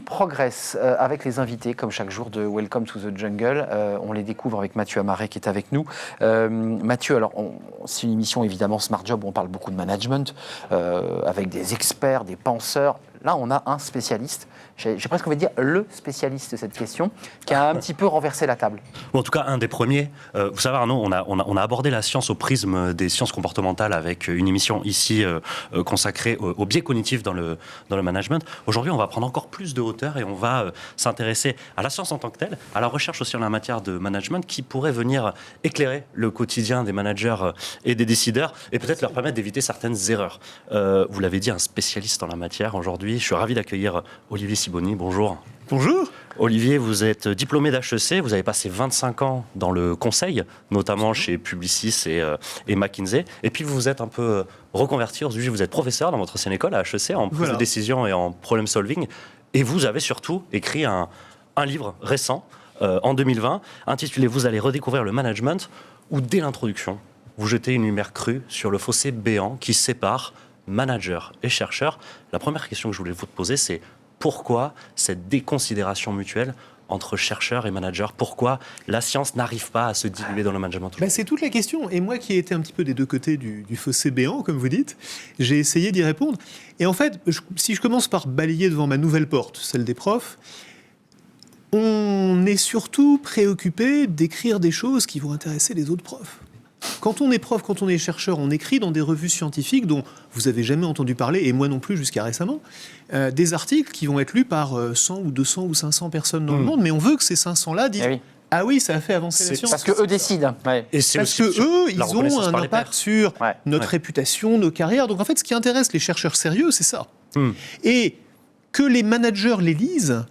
progresse avec les invités, comme chaque jour de Welcome to the Jungle. On les découvre avec Mathieu Amaret qui est avec nous. Mathieu, alors c'est une émission évidemment Smart Job où on parle beaucoup de management, avec des experts, des penseurs. Là, on a un spécialiste, j'ai presque envie de dire le spécialiste de cette question, qui a un petit peu renversé la table. Ou en tout cas, un des premiers. Vous savez, Arnaud, on a abordé la science au prisme des sciences comportementales avec une émission ici consacrée au biais cognitif dans le management. Aujourd'hui, on va prendre encore plus de hauteur et on va s'intéresser à la science en tant que telle, à la recherche aussi en la matière de management qui pourrait venir éclairer le quotidien des managers et des décideurs et peut-être leur permettre d'éviter certaines erreurs. Vous l'avez dit, un spécialiste en la matière aujourd'hui. Je suis ravi d'accueillir Olivier Sibony. Bonjour. Bonjour. Olivier, vous êtes diplômé d'HEC, vous avez passé 25 ans dans le conseil, notamment chez Publicis et McKinsey, et puis vous vous êtes un peu reconverti. Aujourd'hui, vous êtes professeur dans votre ancienne école à HEC en prise de décision et en problem solving, et vous avez surtout écrit un livre récent, en 2020, intitulé « Vous allez redécouvrir le management », où dès l'introduction, vous jetez une lumière crue sur le fossé béant qui sépare managers et chercheurs. La première question que je voulais vous poser, c'est pourquoi cette déconsidération mutuelle entre chercheurs et managers? Pourquoi la science n'arrive pas à se diluer dans le management? C'est toute la question. Et moi qui ai été un petit peu des deux côtés du fossé béant, comme vous dites, j'ai essayé d'y répondre. Et en fait, si je commence par balayer devant ma nouvelle porte, celle des profs, on est surtout préoccupé d'écrire des choses qui vont intéresser les autres profs. Quand on est prof, quand on est chercheur, on écrit dans des revues scientifiques dont vous n'avez jamais entendu parler, et moi non plus jusqu'à récemment, des articles qui vont être lus par 100 ou 200 ou 500 personnes dans le monde, mais on veut que ces 500-là disent « Ah oui, ça a fait avancer la science ». Parce qu'eux décident. Ouais. Et parce qu'eux, ils ont un impact sur notre réputation, nos carrières. Donc en fait, ce qui intéresse les chercheurs sérieux, c'est ça. Et que les managers les lisent,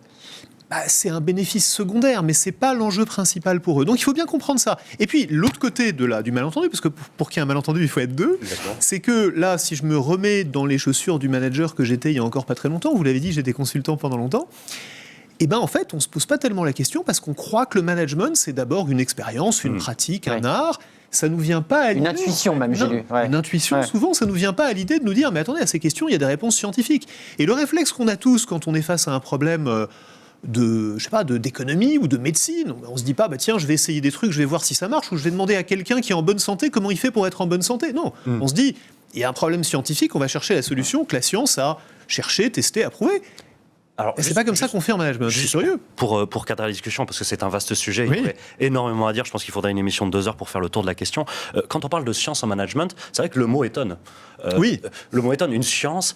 c'est un bénéfice secondaire, mais c'est pas l'enjeu principal pour eux. Donc il faut bien comprendre ça. Et puis l'autre côté du malentendu, parce que pour qu'il y ait un malentendu, il faut être deux, c'est que là, si je me remets dans les chaussures du manager que j'étais il y a encore pas très longtemps, vous l'avez dit, j'étais consultant pendant longtemps, et en fait, on se pose pas tellement la question parce qu'on croit que le management, c'est d'abord une expérience, une pratique, un art. Ça nous vient pas à l'idée. Une intuition même, j'ai lu. Une intuition, souvent, ça nous vient pas à l'idée de nous dire, mais attendez, à ces questions, il y a des réponses scientifiques. Et le réflexe qu'on a tous quand on est face à un problème d'économie ou de médecine. On se dit pas, tiens, je vais essayer des trucs, je vais voir si ça marche, ou je vais demander à quelqu'un qui est en bonne santé comment il fait pour être en bonne santé. Non, on se dit, il y a un problème scientifique, on va chercher la solution que la science a cherché, testé, approuvé. Alors, et c'est pas comme ça qu'on fait en management, je suis sérieux. Pour cadrer la discussion, parce que c'est un vaste sujet, il y aurait énormément à dire, je pense qu'il faudrait une émission de 2 heures pour faire le tour de la question. Quand on parle de science en management, c'est vrai que le mot étonne. Le mot étonne. Une science,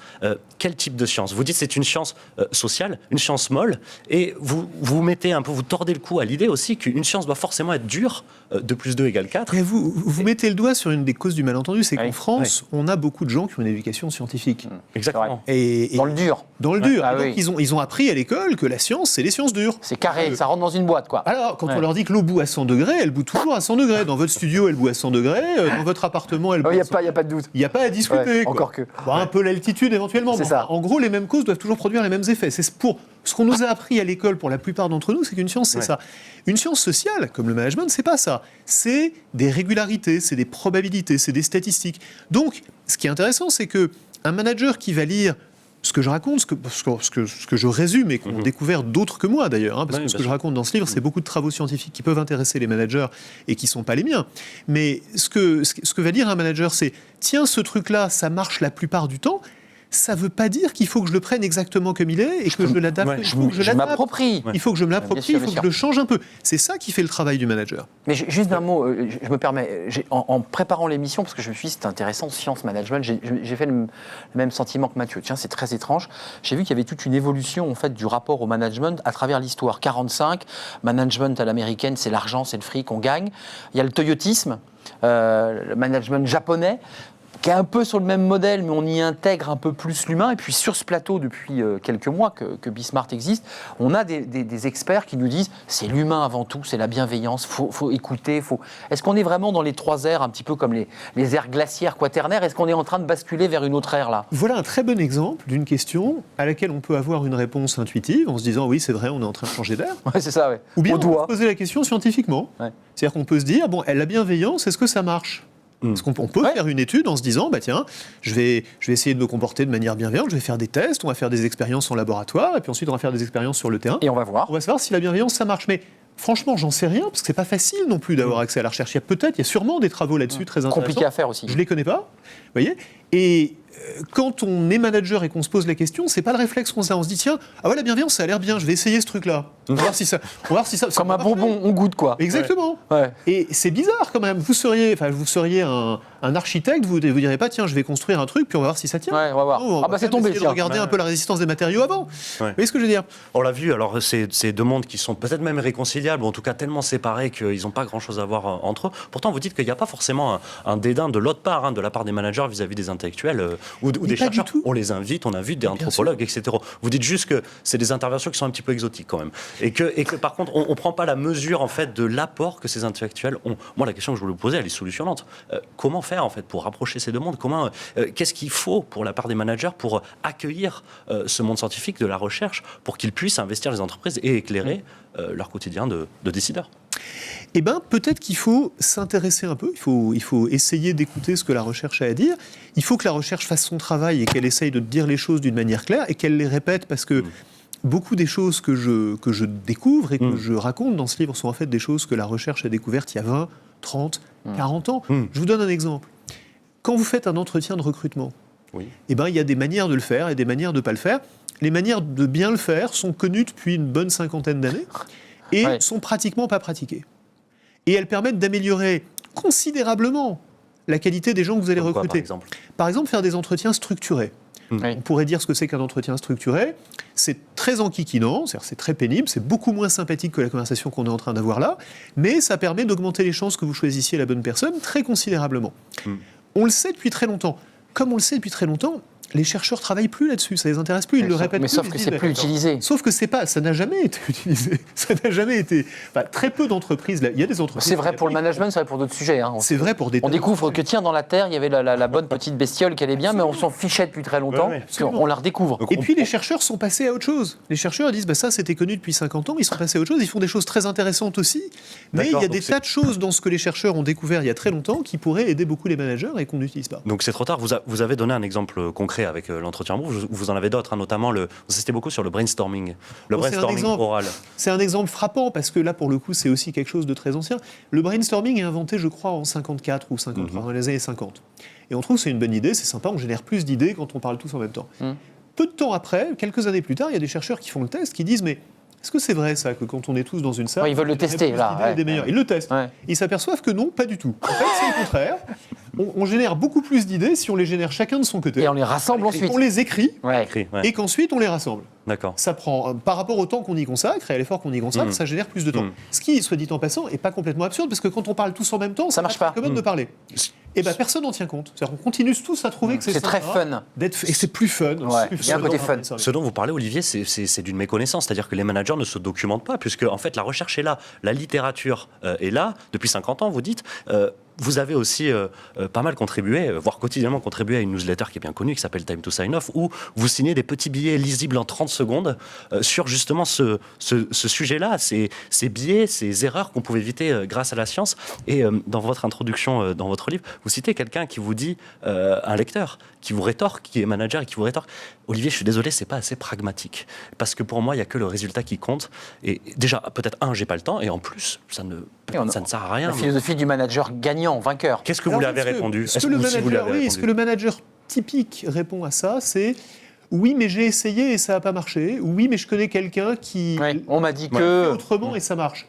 quel type de science? Vous dites c'est une science sociale, une science molle, et vous mettez un peu, vous tordez le cou à l'idée aussi qu'une science doit forcément être dure, 2 plus 2 égale 4. Et vous mettez le doigt sur une des causes du malentendu, c'est qu'en France, on a beaucoup de gens qui ont une éducation scientifique. Exactement. Et dans le dur. Dans le dur. Donc ils ont appris à l'école que la science, c'est les sciences dures. C'est carré, ça rentre dans une boîte, quoi. Alors, quand on leur dit que l'eau bout à 100 degrés, elle bout toujours à 100 degrés. Dans votre studio, elle bout à 100 degrés. Dans votre appartement, elle bout à 100 degrés. Il n'y a pas de doute. Il n'y a pas à discuter. Encore que. Un peu l'altitude, éventuellement. C'est ça. En gros, les mêmes causes doivent toujours produire les mêmes effets. C'est pour ce qu'on nous a appris à l'école, pour la plupart d'entre nous, c'est qu'une science, c'est ça. Une science sociale, comme le management, c'est pas ça. C'est des régularités, c'est des probabilités, c'est des statistiques. Donc, ce qui est intéressant, c'est qu'un manager qui va lire ce que je raconte, ce que je résume et qu'ont découvert d'autres que moi d'ailleurs, parce que ce que je raconte dans ce livre, c'est beaucoup de travaux scientifiques qui peuvent intéresser les managers et qui ne sont pas les miens. Mais ce que va dire un manager, c'est « Tiens, ce truc-là, ça marche la plupart du temps », ça ne veut pas dire qu'il faut que je le prenne exactement comme il est et que je l'adapte. Je m'approprie. Il faut que je me l'approprie, il faut que je le change un peu. C'est ça qui fait le travail du manager. Mais juste un mot, je me permets, en préparant l'émission, parce que je me suis dit c'est intéressant, science, management, j'ai fait le même sentiment que Mathieu. Tiens, c'est très étrange. J'ai vu qu'il y avait toute une évolution en fait, du rapport au management à travers l'histoire. 45, management à l'américaine, c'est l'argent, c'est le fric, on gagne. Il y a le toyotisme, le management japonais, qui est un peu sur le même modèle, mais on y intègre un peu plus l'humain. Et puis sur ce plateau, depuis quelques mois que Bismart existe, on a des experts qui nous disent c'est l'humain avant tout, c'est la bienveillance, faut écouter. Est-ce qu'on est vraiment dans les 3 ères, un petit peu comme les ères glaciaires quaternaires? Est-ce qu'on est en train de basculer vers une autre ère là? Voilà un très bon exemple d'une question à laquelle on peut avoir une réponse intuitive en se disant oui, c'est vrai, on est en train de changer d'air. Ouais, c'est ça, ouais. Ou bien on peut se poser la question scientifiquement. Ouais. C'est-à-dire qu'on peut se dire bon, la bienveillance, est-ce que ça marche? Parce qu'on peut faire une étude en se disant, tiens, je vais essayer de me comporter de manière bienveillante, je vais faire des tests, on va faire des expériences en laboratoire, et puis ensuite on va faire des expériences sur le terrain. Et on va voir. On va savoir si la bienveillance, ça marche. Mais franchement, j'en sais rien, parce que c'est pas facile non plus d'avoir accès à la recherche. Il y a sûrement des travaux là-dessus très intéressants. Compliqué à faire aussi. Je les connais pas, vous voyez. Et quand on est manager et qu'on se pose la question, c'est pas le réflexe qu'on a. On se dit, tiens, la bienveillance, ça a l'air bien, je vais essayer ce truc-là. On va voir si ça. Comme un bonbon, on goûte quoi. Exactement. Ouais. Et c'est bizarre quand même. Vous seriez un architecte, vous ne direz pas, tiens, je vais construire un truc, puis on va voir si ça tient. Ouais, on va voir. Non, c'est tombé. Essayer de regarder un peu la résistance des matériaux avant. Vous voyez ce que je veux dire? On l'a vu, alors c'est deux mondes qui sont peut-être même réconciliables, ou en tout cas tellement séparés qu'ils n'ont pas grand-chose à voir entre eux. Pourtant, vous dites qu'il n'y a pas forcément un dédain de l'autre part, de la part des managers vis-à-vis des intellectuels ou des chercheurs. On les invite, on invite des anthropologues, etc. Vous dites juste que c'est des interventions qui sont un petit peu exotiques quand même. Et que par contre, on ne prend pas la mesure en fait, de l'apport que ces intellectuels ont. Moi, la question que je voulais vous poser, elle est solutionnante. Comment faire en fait, pour rapprocher ces deux mondes? Qu'est-ce qu'il faut pour la part des managers pour accueillir ce monde scientifique de la recherche, pour qu'ils puissent investir les entreprises et éclairer leur quotidien de décideurs? Peut-être qu'il faut s'intéresser un peu, il faut essayer d'écouter ce que la recherche a à dire. Il faut que la recherche fasse son travail et qu'elle essaye de dire les choses d'une manière claire et qu'elle les répète, parce que beaucoup des choses que je découvre et que je raconte dans ce livre sont en fait des choses que la recherche a découvertes il y a 20, 30, 40 ans. Je vous donne un exemple. Quand vous faites un entretien de recrutement, il y a des manières de le faire et des manières de ne pas le faire. Les manières de bien le faire sont connues depuis une bonne 50aine d'années et sont pratiquement pas pratiquées. Et elles permettent d'améliorer considérablement la qualité des gens que vous allez recruter. Par exemple, faire des entretiens structurés. On pourrait dire ce que c'est qu'un entretien structuré. C'est très enquiquinant, c'est très pénible, c'est beaucoup moins sympathique que la conversation qu'on est en train d'avoir là, mais ça permet d'augmenter les chances que vous choisissiez la bonne personne très considérablement. On le sait depuis très longtemps. Comme on le sait depuis très longtemps, les chercheurs ne travaillent plus là-dessus, ça ne les intéresse plus, ils le répètent plus. Mais sauf que c'est plus utilisé. Sauf que ça n'a jamais été utilisé. Ça n'a jamais été... très peu d'entreprises, il y a des entreprises... C'est vrai pour le management, c'est vrai pour d'autres sujets. C'est vrai pour des... On découvre que dans la Terre, il y avait la bonne petite bestiole qui allait bien, mais on s'en fichait depuis très longtemps, on la redécouvre. Et puis les chercheurs sont passés à autre chose. Les chercheurs disent, ça c'était connu depuis 50 ans, ils sont passés à autre chose, ils font des choses très intéressantes aussi, mais il y a des tas de choses dans ce que les chercheurs ont découvert il y a très longtemps qui pourraient aider beaucoup les managers et qu'on n'utilise pas. Donc c'est trop tard, vous avez donné un exemple concret avec l'entretien. Vous en avez d'autres, notamment vous insistez beaucoup sur le brainstorming. Le brainstorming oral. C'est un exemple frappant parce que là, pour le coup, c'est aussi quelque chose de très ancien. Le brainstorming est inventé, je crois, en 54 ou 53, dans les années 50. Et on trouve que c'est une bonne idée, c'est sympa, on génère plus d'idées quand on parle tous en même temps. Peu de temps après, quelques années plus tard, il y a des chercheurs qui font le test, qui disent, mais est-ce que c'est vrai ça, que quand on est tous dans une salle... ils veulent le tester, là. Ils le testent. Ils s'aperçoivent que non, pas du tout. En fait, c'est le contraire. On génère beaucoup plus d'idées si on les génère chacun de son côté. Et on les rassemble ensuite. On les écrit, et qu'ensuite on les rassemble. D'accord. Ça prend, par rapport au temps qu'on y consacre et à l'effort qu'on y consacre, ça génère plus de temps. Ce qui, soit dit en passant, n'est pas complètement absurde, parce que quand on parle tous en même temps, ça marche pas. C'est commode de parler. Et personne n'en tient compte. C'est-à-dire qu'on continue tous à trouver que c'est très fun. Et c'est plus fun. Il y a un côté fun. Ce dont vous parlez, Olivier, c'est d'une méconnaissance. C'est-à-dire que les managers ne se documentent pas, puisque en fait, la recherche est là, la littérature est là. Depuis 50 ans, vous dites... vous avez aussi pas mal contribué, voire quotidiennement contribué à une newsletter qui est bien connue, qui s'appelle Time to Sign Off, où vous signez des petits billets lisibles en 30 secondes sur justement ce sujet-là, ces biais, ces erreurs qu'on pouvait éviter grâce à la science. Et dans votre introduction, dans votre livre, vous citez quelqu'un qui vous dit, un lecteur, qui vous rétorque, qui est manager et qui vous rétorque, Olivier, je suis désolé, c'est pas assez pragmatique. Parce que pour moi, il n'y a que le résultat qui compte. Et déjà, peut-être, j'ai pas le temps, et en plus, ça ne sert à rien. La philosophie du manager gagnant, vainqueur. Qu'est-ce que vous lui avez répondu? Ce que le manager typique répond à ça, c'est oui, mais j'ai essayé et ça n'a pas marché. Oui, mais je connais quelqu'un qui on m'a dit fait autrement et ça marche.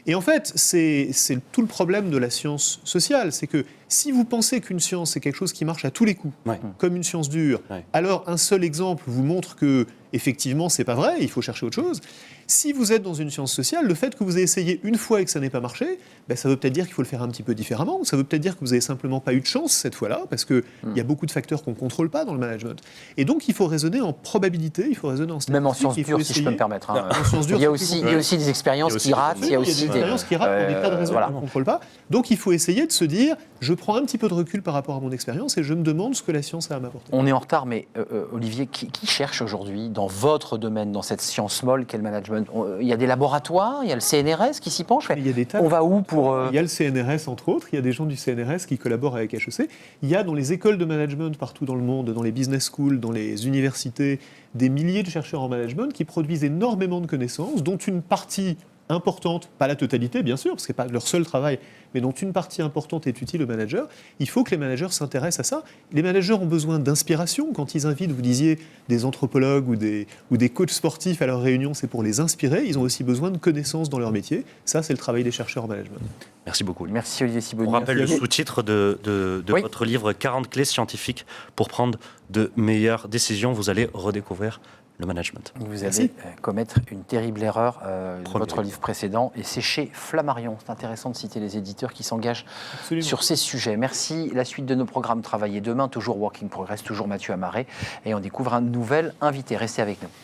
Et en fait, c'est tout le problème de la science sociale, c'est que si vous pensez qu'une science c'est quelque chose qui marche à tous les coups, comme une science dure, alors un seul exemple vous montre que effectivement c'est pas vrai, il faut chercher autre chose. Si vous êtes dans une science sociale, le fait que vous ayez essayé une fois et que ça n'ait pas marché, ça veut peut-être dire qu'il faut le faire un petit peu différemment, ça veut peut-être dire que vous avez simplement pas eu de chance cette fois-là, parce qu'il y a beaucoup de facteurs qu'on ne contrôle pas dans le management. Et donc il faut raisonner en probabilité, il faut raisonner en statistique. Même en science dure, si je peux me permettre. En science dure, il y a aussi des expériences qui ratent. Il y a des expériences qui ratent pour des tas de raisons qu'on ne contrôle pas. Donc il faut essayer de se dire, je prends un petit peu de recul par rapport à mon expérience et je me demande ce que la science a à m'apporter. On est en retard, mais Olivier, qui cherche aujourd'hui dans votre domaine, dans cette science molle qu'est le management? Il y a des laboratoires, il y a le CNRS qui s'y penche. Il y a des tas on va où pour... Il y a le CNRS, entre autres. Il y a des gens du CNRS qui collaborent avec HEC. Il y a dans les écoles de management partout dans le monde, dans les business schools, dans les universités, des milliers de chercheurs en management qui produisent énormément de connaissances, dont une partie importante, pas la totalité bien sûr, parce que ce n'est pas leur seul travail, mais dont une partie importante est utile aux managers. Il faut que les managers s'intéressent à ça. Les managers ont besoin d'inspiration. Quand ils invitent, vous disiez, des anthropologues ou des coachs sportifs à leur réunion, c'est pour les inspirer. Ils ont aussi besoin de connaissances dans leur métier. Ça, c'est le travail des chercheurs en management. Merci beaucoup. Merci Olivier Sibony. On rappelle le sous-titre de Oui. votre livre 40 clés scientifiques pour prendre de meilleures décisions. Vous allez redécouvrir le management. Vous allez commettre une terrible erreur de votre livre précédent, et c'est chez Flammarion. C'est intéressant de citer les éditeurs qui s'engagent sur ces sujets. Merci. La suite de nos programmes Travailler demain, toujours Working Progress, toujours Mathieu Amaré, et on découvre un nouvel invité. Restez avec nous.